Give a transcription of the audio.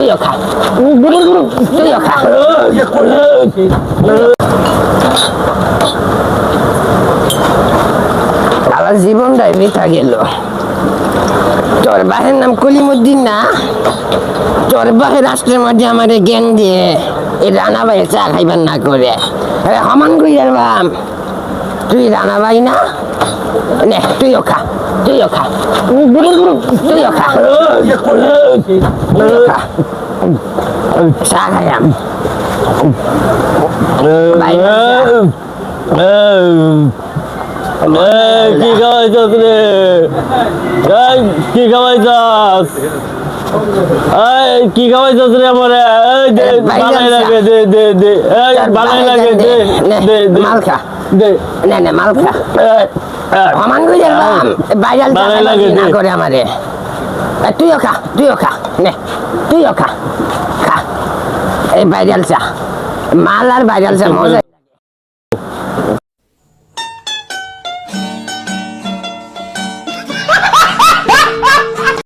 তুইও খা তুইও খা আমার জীবনটাই বৃথা গেল। তোর বাহের নাম কলিমুদ্দিন না? তোর বাহের রাষ্ট্রের মধ্যে আমার জ্ঞান দিয়ে এই রানা ভাই চা খাইবার না করে হমান কইয়ার বাম। তুই রানা ভাই না? নে তুইও খা তুইও খা তুইও খা চা খাইয়াম। কি খাওয়াইছস রে? কি খাওয়াইছস? কি খাওয়াইছস রে আমারে? বানাই লাগে দে দে দে বানাই লাগে দে দে মাল খা দে নে নে মাল খা। হমান কইয়ার বাম বাইরাল চা না করে আমারে। তুইও খা নে তুইও খা খা এই বাইরাল চা মাল আর বাইরাল চা মজা।